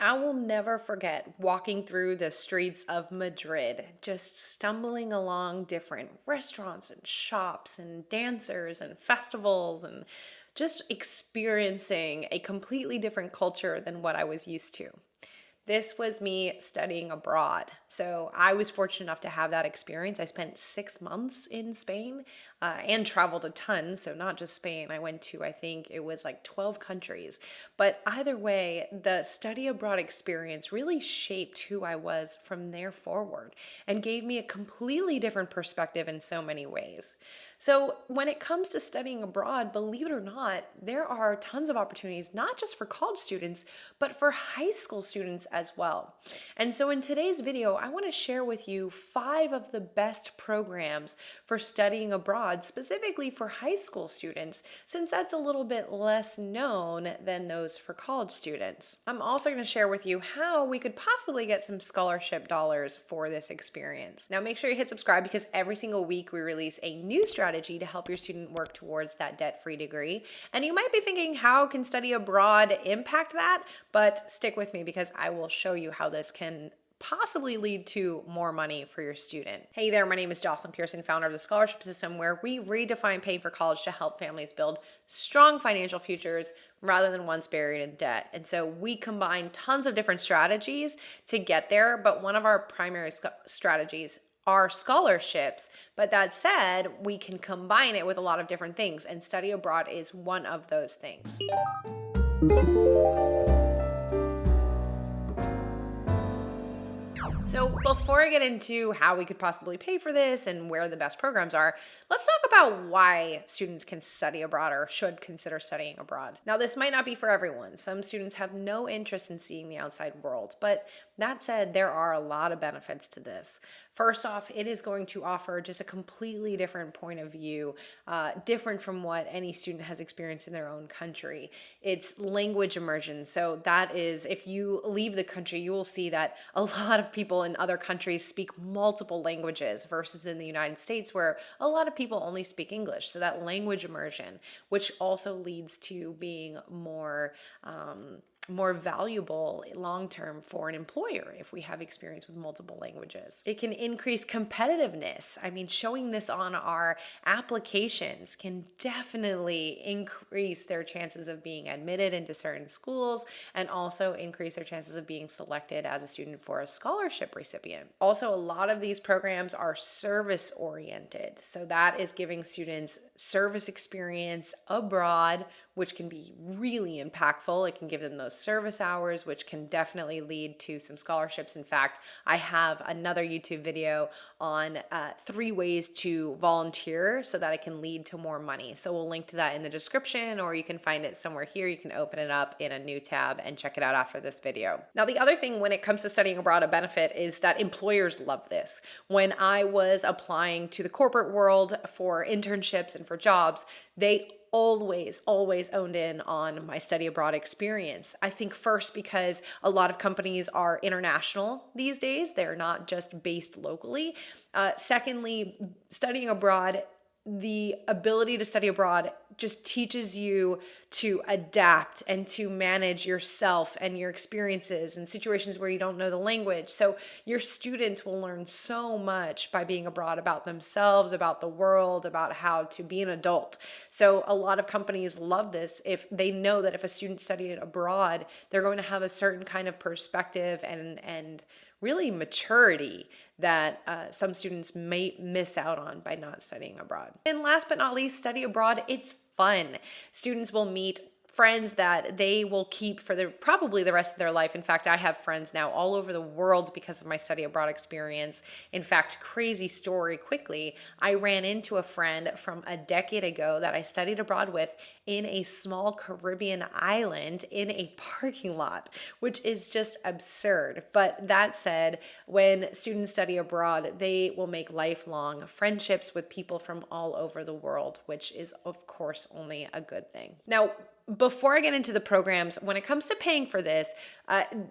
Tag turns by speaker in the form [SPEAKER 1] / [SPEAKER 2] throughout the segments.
[SPEAKER 1] I will never forget walking through the streets of Madrid, just stumbling along different restaurants and shops and dancers and festivals and just experiencing a completely different culture than what I was used to. This was me studying abroad. So I was fortunate enough to have that experience. I spent 6 months in Spain and traveled a ton. So not just Spain. I went to, I think it was like 12 countries. But either way, the study abroad experience really shaped who I was from there forward and gave me a completely different perspective in so many ways. So, when it comes to studying abroad, believe it or not, there are tons of opportunities, not just for college students, but for high school students as well. And so, in today's video, I want to share with you 5 of the best programs for studying abroad, specifically for high school students, since that's a little bit less known than those for college students. I'm also going to share with you how we could possibly get some scholarship dollars for this experience. Now, make sure you hit subscribe because every single week we release a new strategy to help your student work towards that debt-free degree. And you might be thinking, how can study abroad impact that? But stick with me because I will show you how this can possibly lead to more money for your student. Hey there, my name is Jocelyn Pearson, founder of the Scholarship System, where we redefine paying for college to help families build strong financial futures rather than ones buried in debt. And so we combine tons of different strategies to get there, but one of our primary strategies are scholarships. But that said, we can combine it with a lot of different things, and study abroad is one of those things. So before I get into how we could possibly pay for this and where the best programs are, let's talk about why students can study abroad or should consider studying abroad. Now, this might not be for everyone. Some students have no interest in seeing the outside world, but that said, there are a lot of benefits to this. First off, it is going to offer just a completely different point of view, different from what any student has experienced in their own country. It's language immersion. So that is, if you leave the country, you will see that a lot of people in other countries speak multiple languages versus in the United States where a lot of people only speak English. So that language immersion, which also leads to being more valuable long-term for an employer if we have experience with multiple languages. It can increase competitiveness. I mean, showing this on our applications can definitely increase their chances of being admitted into certain schools and also increase their chances of being selected as a student for a scholarship recipient. Also, a lot of these programs are service-oriented. So that is giving students service experience abroad, which can be really impactful. It can give them those service hours, which can definitely lead to some scholarships. In fact, I have another YouTube video on 3 ways to volunteer so that it can lead to more money. So we'll link to that in the description, or you can find it somewhere here. You can open it up in a new tab and check it out after this video. Now, the other thing when it comes to studying abroad, a benefit is that employers love this. When I was applying to the corporate world for internships and for jobs, they always owned in on my study abroad experience. I think first because a lot of companies are international these days. They're not just based locally. Secondly, studying abroad, the ability to study abroad just teaches you to adapt and to manage yourself and your experiences in situations where you don't know the language. So your students will learn so much by being abroad about themselves, about the world, about how to be an adult. So a lot of companies love this if they know that if a student studied abroad, they're going to have a certain kind of perspective and really maturity that some students may miss out on by not studying abroad. And last but not least, study abroad, it's fun. Students will meet friends that they will keep for probably the rest of their life. In fact, I have friends now all over the world because of my study abroad experience. In fact, crazy story quickly, I ran into a friend from a decade ago that I studied abroad with in a small Caribbean island in a parking lot, which is just absurd. But that said, when students study abroad, they will make lifelong friendships with people from all over the world, which is of course only a good thing. Now, before I get into the programs, when it comes to paying for this,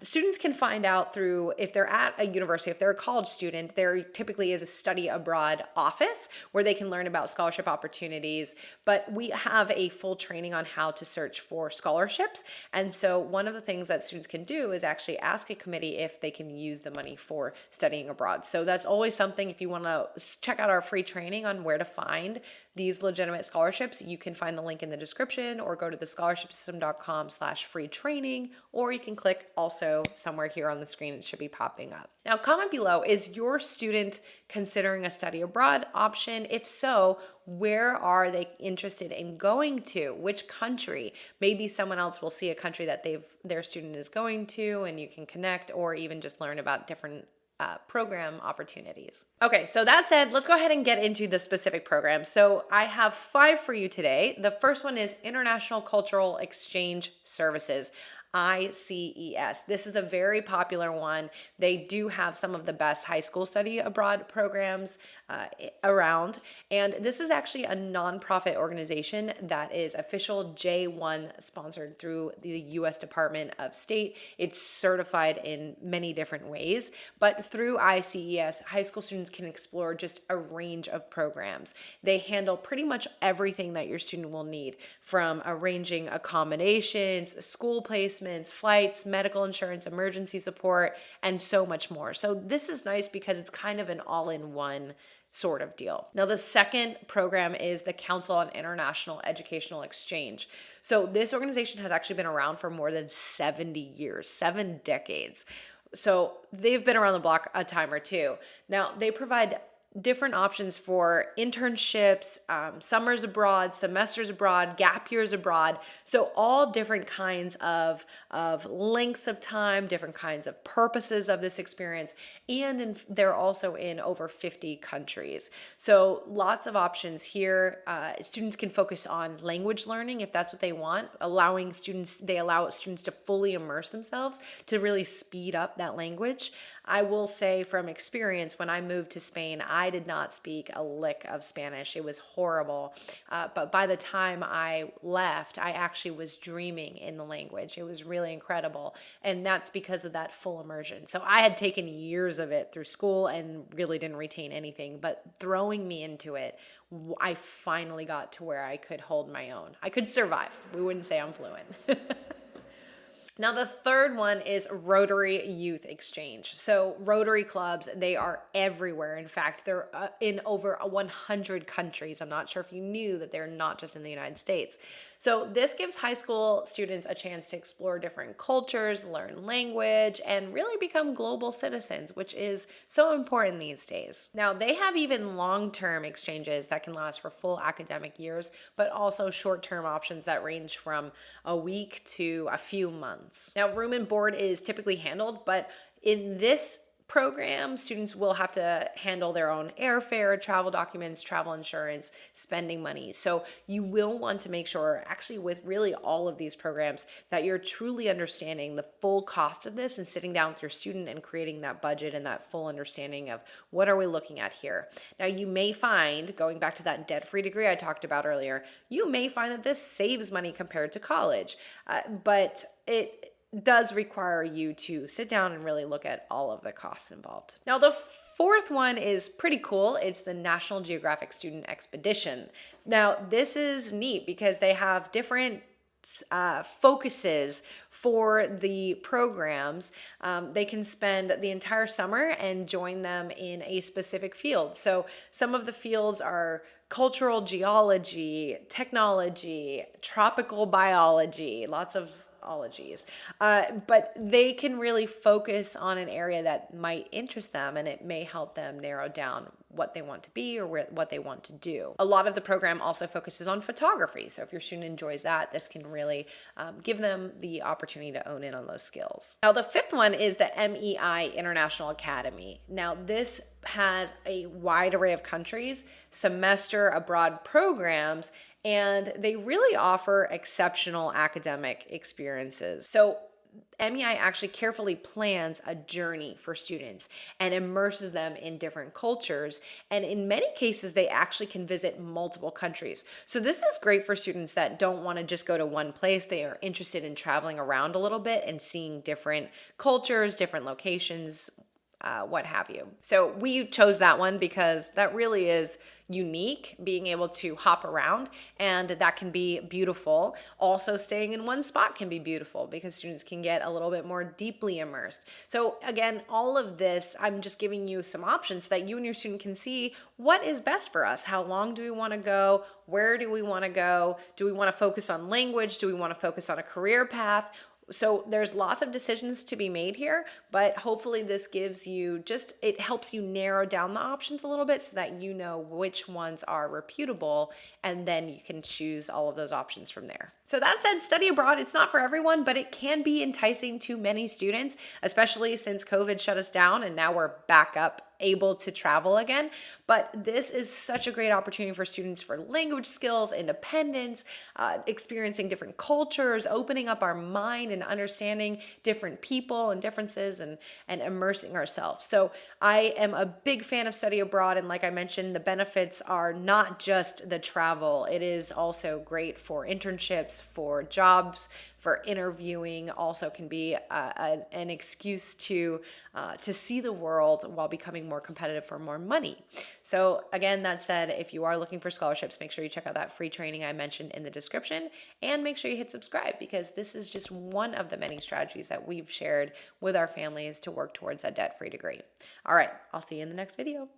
[SPEAKER 1] students can find out through, if they're at a university, if they're a college student, there typically is a study abroad office where they can learn about scholarship opportunities. But we have a full training on how to search for scholarships. And so one of the things that students can do is actually ask a committee if they can use the money for studying abroad. So that's always something. If you want to check out our free training on where to find these legitimate scholarships, you can find the link in the description or go to thescholarshipsystem.com/free training, or you can click also somewhere here on the screen. It should be popping up. Now, comment below, is your student considering a study abroad option? If so, where are they interested in going to? Which country? Maybe someone else will see a country that their student is going to, and you can connect, or even just learn about different program opportunities. Okay, so that said, let's go ahead and get into the specific programs. So I have 5 for you today. The first one is International Cultural Exchange Services. ICES. This is a very popular one. They do have some of the best high school study abroad programs around. And this is actually a nonprofit organization that is official J1 sponsored through the U.S. Department of State. It's certified in many different ways, but through ICES, high school students can explore just a range of programs. They handle pretty much everything that your student will need, from arranging accommodations, school placements, flights, medical insurance, emergency support, and so much more. So this is nice because it's kind of an all-in-one sort of deal. Now, the second program is the Council on International Educational Exchange. So this organization has actually been around for more than 70 years, 7 decades. So they've been around the block a time or two. Now, they provide different options for internships, summers abroad, semesters abroad, gap years abroad. So all different kinds of lengths of time, different kinds of purposes of this experience. And they're also in over 50 countries. So lots of options here. Students can focus on language learning if that's what they want, they allow students to fully immerse themselves to really speed up that language. I will say from experience, when I moved to Spain, I did not speak a lick of Spanish. It was horrible. But by the time I left, I actually was dreaming in the language. It was really incredible. And that's because of that full immersion. So I had taken years of it through school and really didn't retain anything. But throwing me into it, I finally got to where I could hold my own. I could survive. We wouldn't say I'm fluent. Now, the third one is Rotary Youth Exchange. So Rotary clubs, they are everywhere. In fact, they're in over 100 countries. I'm not sure if you knew that they're not just in the United States. So this gives high school students a chance to explore different cultures, learn language, and really become global citizens, which is so important these days. Now, they have even long-term exchanges that can last for full academic years, but also short-term options that range from a week to a few months. Now, room and board is typically handled, but in this program, students will have to handle their own airfare, travel documents, travel insurance, spending money. So you will want to make sure, actually with really all of these programs, that you're truly understanding the full cost of this and sitting down with your student and creating that budget and that full understanding of what are we looking at here. Now, you may find, going back to that debt-free degree I talked about earlier, you may find that this saves money compared to college, but it does require you to sit down and really look at all of the costs involved. Now, the fourth one is pretty cool. It's the National Geographic Student Expedition. Now, this is neat because they have different focuses for the programs. They can spend the entire summer and join them in a specific field. So some of the fields are cultural geology, technology, tropical biology, lots of ologies. But they can really focus on an area that might interest them, and it may help them narrow down what they want to be or what they want to do. A lot of the program also focuses on photography. So if your student enjoys that, this can really give them the opportunity to own in on those skills. Now, the fifth one is the MEI International Academy. Now, this has a wide array of countries, semester abroad programs, and they really offer exceptional academic experiences. So MEI actually carefully plans a journey for students and immerses them in different cultures. And in many cases, they actually can visit multiple countries. So this is great for students that don't want to just go to one place. They are interested in traveling around a little bit and seeing different cultures, different locations, what have you. So we chose that one because that really is unique, being able to hop around, and that can be beautiful. Also, staying in one spot can be beautiful because students can get a little bit more deeply immersed. So again, all of this, I'm just giving you some options so that you and your student can see what is best for us. How long do we want to go? Where do we want to go? Do we want to focus on language? Do we want to focus on a career path? So there's lots of decisions to be made here, but hopefully this gives you it helps you narrow down the options a little bit so that you know which ones are reputable, and then you can choose all of those options from there. So that said, study abroad, it's not for everyone, but it can be enticing to many students, especially since COVID shut us down and now we're back up able to travel again. But this is such a great opportunity for students for language skills, independence, experiencing different cultures, opening up our mind and understanding different people and differences, and immersing ourselves. So I am a big fan of study abroad. And like I mentioned, the benefits are not just the travel. It is also great for internships, for jobs, for interviewing. Also can be an excuse to see the world while becoming more competitive for more money. So again, that said, if you are looking for scholarships, make sure you check out that free training I mentioned in the description, and make sure you hit subscribe, because this is just one of the many strategies that we've shared with our families to work towards a debt-free degree. All right, I'll see you in the next video.